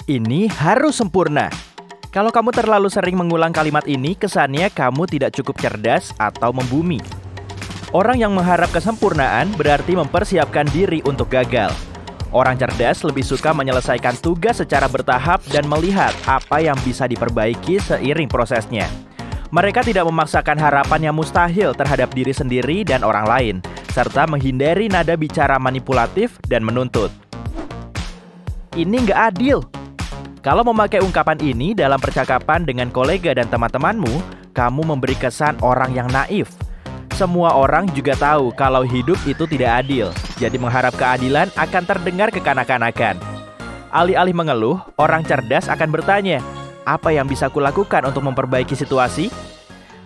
Ini harus sempurna. Kalau kamu terlalu sering mengulang kalimat ini, kesannya kamu tidak cukup cerdas atau membumi. Orang yang mengharap kesempurnaan berarti mempersiapkan diri untuk gagal. Orang cerdas lebih suka menyelesaikan tugas secara bertahap dan melihat apa yang bisa diperbaiki seiring prosesnya. Mereka tidak memaksakan harapan yang mustahil terhadap diri sendiri dan orang lain, serta menghindari nada bicara manipulatif dan menuntut. Ini nggak adil. Kalau memakai ungkapan ini dalam percakapan dengan kolega dan teman-temanmu, kamu memberi kesan orang yang naif. Semua orang juga tahu kalau hidup itu tidak adil, jadi mengharap keadilan akan terdengar kekanak-kanakan. Alih-alih mengeluh, orang cerdas akan bertanya, apa yang bisa kulakukan untuk memperbaiki situasi?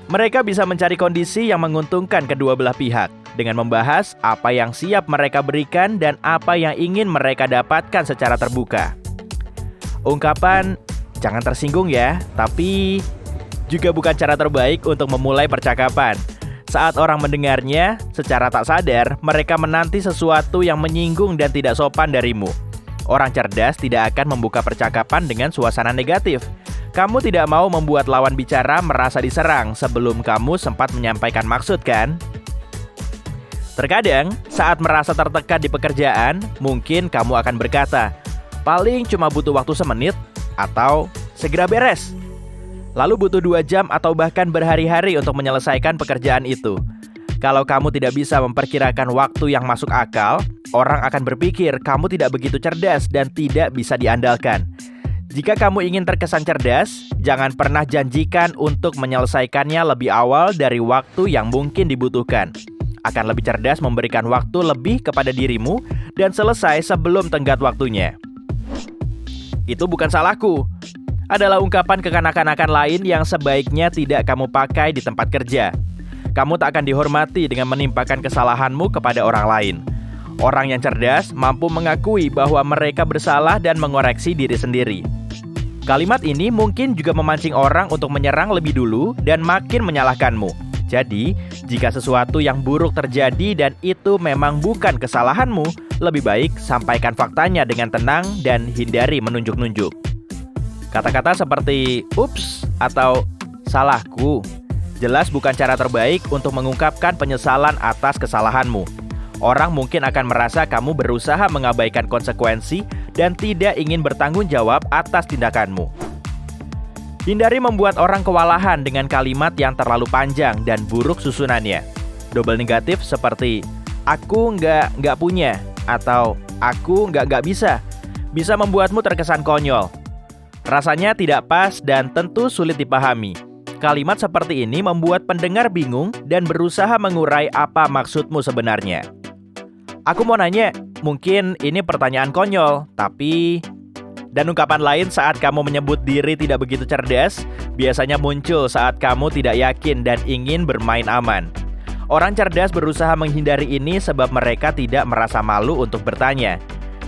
Mereka bisa mencari kondisi yang menguntungkan kedua belah pihak, dengan membahas apa yang siap mereka berikan dan apa yang ingin mereka dapatkan secara terbuka. Ungkapan, jangan tersinggung ya, tapi juga bukan cara terbaik untuk memulai percakapan. Saat orang mendengarnya, secara tak sadar, mereka menanti sesuatu yang menyinggung dan tidak sopan darimu. Orang cerdas tidak akan membuka percakapan dengan suasana negatif. Kamu tidak mau membuat lawan bicara merasa diserang sebelum kamu sempat menyampaikan maksud, kan? Terkadang, saat merasa tertekan di pekerjaan, mungkin kamu akan berkata, paling cuma butuh waktu semenit, atau segera beres. Lalu butuh 2 jam atau bahkan berhari-hari untuk menyelesaikan pekerjaan itu. Kalau kamu tidak bisa memperkirakan waktu yang masuk akal, orang akan berpikir kamu tidak begitu cerdas dan tidak bisa diandalkan. Jika kamu ingin terkesan cerdas, jangan pernah janjikan untuk menyelesaikannya lebih awal dari waktu yang mungkin dibutuhkan. Akan lebih cerdas memberikan waktu lebih kepada dirimu dan selesai sebelum tenggat waktunya. Itu bukan salahku. Adalah ungkapan kekanak-kanakan lain yang sebaiknya tidak kamu pakai di tempat kerja. Kamu tak akan dihormati dengan menimpakan kesalahanmu kepada orang lain. Orang yang cerdas mampu mengakui bahwa mereka bersalah dan mengoreksi diri sendiri. Kalimat ini mungkin juga memancing orang untuk menyerang lebih dulu dan makin menyalahkanmu. Jadi, jika sesuatu yang buruk terjadi dan itu memang bukan kesalahanmu, lebih baik sampaikan faktanya dengan tenang dan hindari menunjuk-nunjuk. Kata-kata seperti "ups" atau "salahku" jelas bukan cara terbaik untuk mengungkapkan penyesalan atas kesalahanmu. Orang mungkin akan merasa kamu berusaha mengabaikan konsekuensi dan tidak ingin bertanggung jawab atas tindakanmu. Hindari membuat orang kewalahan dengan kalimat yang terlalu panjang dan buruk susunannya. Double negatif seperti "aku nggak punya" atau "aku nggak bisa" bisa membuatmu terkesan konyol. Rasanya tidak pas dan tentu sulit dipahami. Kalimat seperti ini membuat pendengar bingung dan berusaha mengurai apa maksudmu sebenarnya. Aku mau nanya, mungkin ini pertanyaan konyol, tapi... Dan ungkapan lain saat kamu menyebut diri tidak begitu cerdas, biasanya muncul saat kamu tidak yakin dan ingin bermain aman. Orang cerdas berusaha menghindari ini sebab mereka tidak merasa malu untuk bertanya.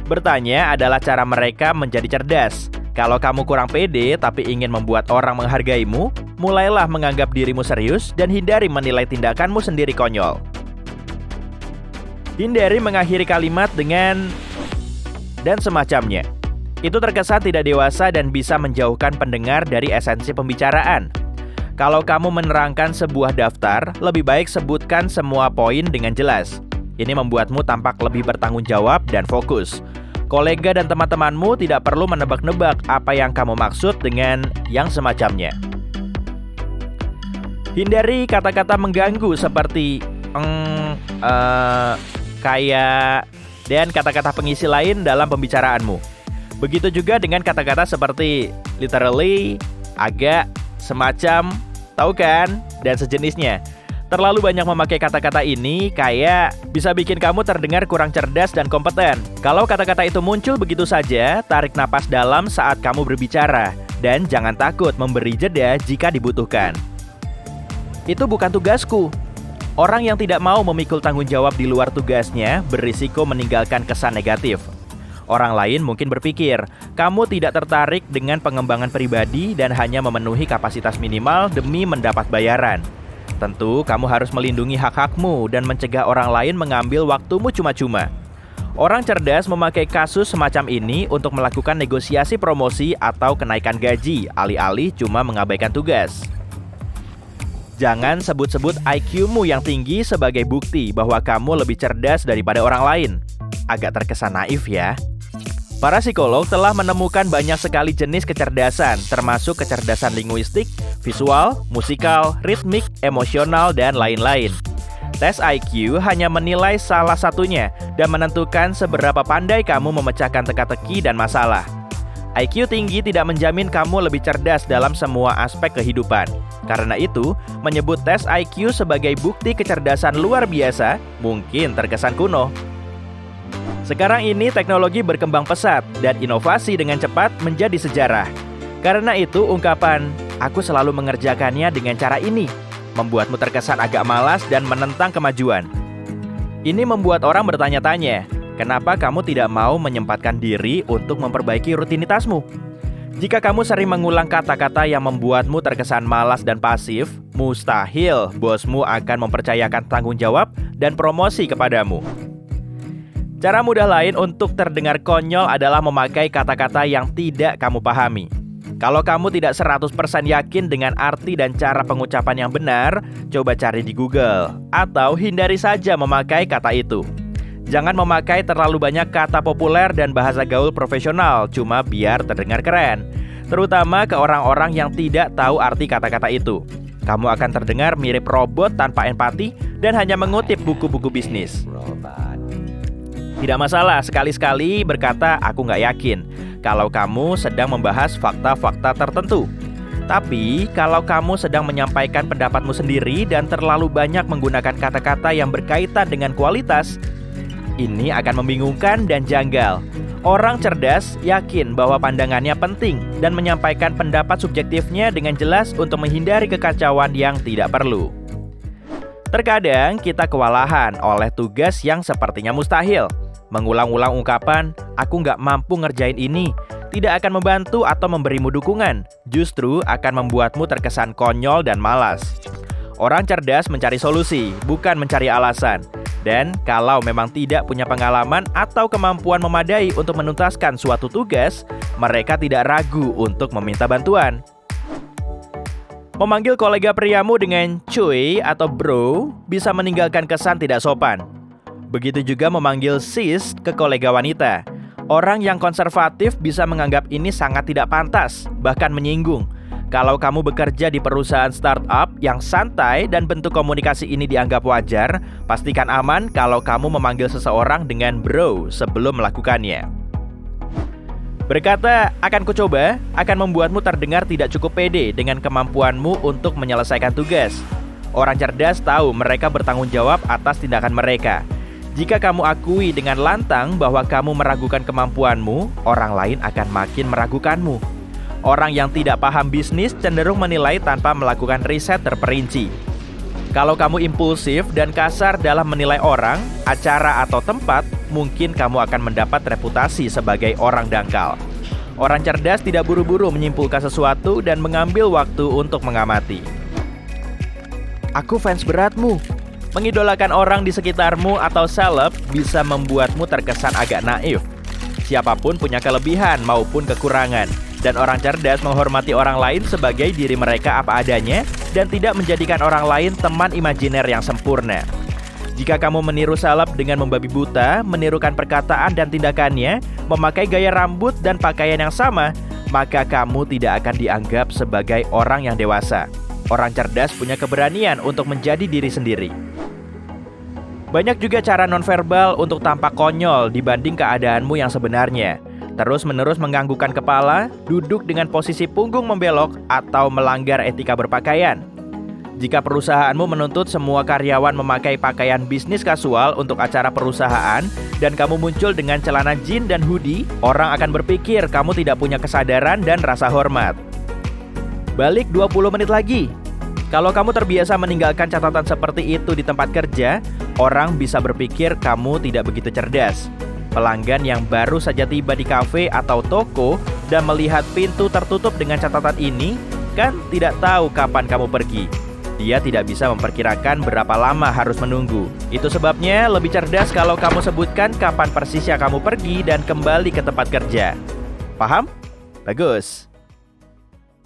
Bertanya adalah cara mereka menjadi cerdas. Kalau kamu kurang pede tapi ingin membuat orang menghargaimu, mulailah menganggap dirimu serius dan hindari menilai tindakanmu sendiri konyol. Hindari mengakhiri kalimat dengan "dan semacamnya". Itu terkesan tidak dewasa dan bisa menjauhkan pendengar dari esensi pembicaraan. Kalau kamu menerangkan sebuah daftar, lebih baik sebutkan semua poin dengan jelas. Ini membuatmu tampak lebih bertanggung jawab dan fokus. Kolega dan teman-temanmu tidak perlu menebak-nebak apa yang kamu maksud dengan yang semacamnya. Hindari kata-kata mengganggu seperti kayak, dan kata-kata pengisi lain dalam pembicaraanmu. Begitu juga dengan kata-kata seperti literally, agak, semacam, tahu kan, dan sejenisnya. Terlalu banyak memakai kata-kata ini kayak bisa bikin kamu terdengar kurang cerdas dan kompeten. Kalau kata-kata itu muncul begitu saja, tarik napas dalam saat kamu berbicara. Dan jangan takut memberi jeda jika dibutuhkan. Itu bukan tugasku. Orang yang tidak mau memikul tanggung jawab di luar tugasnya berisiko meninggalkan kesan negatif. Orang lain mungkin berpikir, kamu tidak tertarik dengan pengembangan pribadi dan hanya memenuhi kapasitas minimal demi mendapat bayaran. Tentu, kamu harus melindungi hak-hakmu dan mencegah orang lain mengambil waktumu cuma-cuma. Orang cerdas memakai kasus semacam ini untuk melakukan negosiasi promosi atau kenaikan gaji, alih-alih cuma mengabaikan tugas. Jangan sebut-sebut IQ-mu yang tinggi sebagai bukti bahwa kamu lebih cerdas daripada orang lain. Agak terkesan naif ya. Para psikolog telah menemukan banyak sekali jenis kecerdasan, termasuk kecerdasan linguistik, visual, musikal, ritmik, emosional, dan lain-lain. Tes IQ hanya menilai salah satunya dan menentukan seberapa pandai kamu memecahkan teka-teki dan masalah. IQ tinggi tidak menjamin kamu lebih cerdas dalam semua aspek kehidupan. Karena itu, menyebut tes IQ sebagai bukti kecerdasan luar biasa mungkin terkesan kuno. Sekarang ini teknologi berkembang pesat dan inovasi dengan cepat menjadi sejarah. Karena itu ungkapan, "Aku selalu mengerjakannya dengan cara ini," membuatmu terkesan agak malas dan menentang kemajuan. Ini membuat orang bertanya-tanya, kenapa kamu tidak mau menyempatkan diri untuk memperbaiki rutinitasmu? Jika kamu sering mengulang kata-kata yang membuatmu terkesan malas dan pasif, mustahil bosmu akan mempercayakan tanggung jawab dan promosi kepadamu. Cara mudah lain untuk terdengar konyol adalah memakai kata-kata yang tidak kamu pahami. Kalau kamu tidak 100% yakin dengan arti dan cara pengucapan yang benar, coba cari di Google. Atau hindari saja memakai kata itu. Jangan memakai terlalu banyak kata populer dan bahasa gaul profesional, cuma biar terdengar keren. Terutama ke orang-orang yang tidak tahu arti kata-kata itu. Kamu akan terdengar mirip robot tanpa empati dan hanya mengutip buku-buku bisnis. Tidak masalah sekali-sekali berkata, "Aku nggak yakin," kalau kamu sedang membahas fakta-fakta tertentu. Tapi, kalau kamu sedang menyampaikan pendapatmu sendiri dan terlalu banyak menggunakan kata-kata yang berkaitan dengan kualitas, ini akan membingungkan dan janggal. Orang cerdas yakin bahwa pandangannya penting dan menyampaikan pendapat subjektifnya dengan jelas untuk menghindari kekacauan yang tidak perlu. Terkadang kita kewalahan oleh tugas yang sepertinya mustahil. Mengulang-ulang ungkapan, "Aku nggak mampu ngerjain ini," tidak akan membantu atau memberimu dukungan. Justru akan membuatmu terkesan konyol dan malas. Orang cerdas mencari solusi, bukan mencari alasan. Dan kalau memang tidak punya pengalaman atau kemampuan memadai untuk menuntaskan suatu tugas, mereka tidak ragu untuk meminta bantuan. Memanggil kolega priamu dengan cuy atau bro bisa meninggalkan kesan tidak sopan. Begitu juga memanggil sis ke kolega wanita. Orang yang konservatif bisa menganggap ini sangat tidak pantas, bahkan menyinggung. Kalau kamu bekerja di perusahaan startup yang santai dan bentuk komunikasi ini dianggap wajar, pastikan aman kalau kamu memanggil seseorang dengan bro sebelum melakukannya. Berkata, "Akan kucoba," akan membuatmu terdengar tidak cukup pede dengan kemampuanmu untuk menyelesaikan tugas. Orang cerdas tahu mereka bertanggung jawab atas tindakan mereka. Jika kamu akui dengan lantang bahwa kamu meragukan kemampuanmu, orang lain akan makin meragukanmu. Orang yang tidak paham bisnis cenderung menilai tanpa melakukan riset terperinci. Kalau kamu impulsif dan kasar dalam menilai orang, acara atau tempat, mungkin kamu akan mendapat reputasi sebagai orang dangkal. Orang cerdas tidak buru-buru menyimpulkan sesuatu dan mengambil waktu untuk mengamati. "Aku fans beratmu." Mengidolakan orang di sekitarmu atau seleb bisa membuatmu terkesan agak naif. Siapapun punya kelebihan maupun kekurangan, dan orang cerdas menghormati orang lain sebagai diri mereka apa adanya dan tidak menjadikan orang lain teman imajiner yang sempurna. Jika kamu meniru seleb dengan membabi buta, menirukan perkataan dan tindakannya, memakai gaya rambut dan pakaian yang sama, maka kamu tidak akan dianggap sebagai orang yang dewasa. Orang cerdas punya keberanian untuk menjadi diri sendiri. Banyak juga cara nonverbal untuk tampak konyol dibanding keadaanmu yang sebenarnya. Terus-menerus menganggukkan kepala, duduk dengan posisi punggung membelok, atau melanggar etika berpakaian. Jika perusahaanmu menuntut semua karyawan memakai pakaian bisnis kasual untuk acara perusahaan, dan kamu muncul dengan celana jeans dan hoodie, orang akan berpikir kamu tidak punya kesadaran dan rasa hormat. Balik 20 menit lagi. Kalau kamu terbiasa meninggalkan catatan seperti itu di tempat kerja, orang bisa berpikir kamu tidak begitu cerdas. Pelanggan yang baru saja tiba di kafe atau toko dan melihat pintu tertutup dengan catatan ini, kan tidak tahu kapan kamu pergi. Dia tidak bisa memperkirakan berapa lama harus menunggu. Itu sebabnya lebih cerdas kalau kamu sebutkan kapan persisnya kamu pergi dan kembali ke tempat kerja. Paham? Bagus.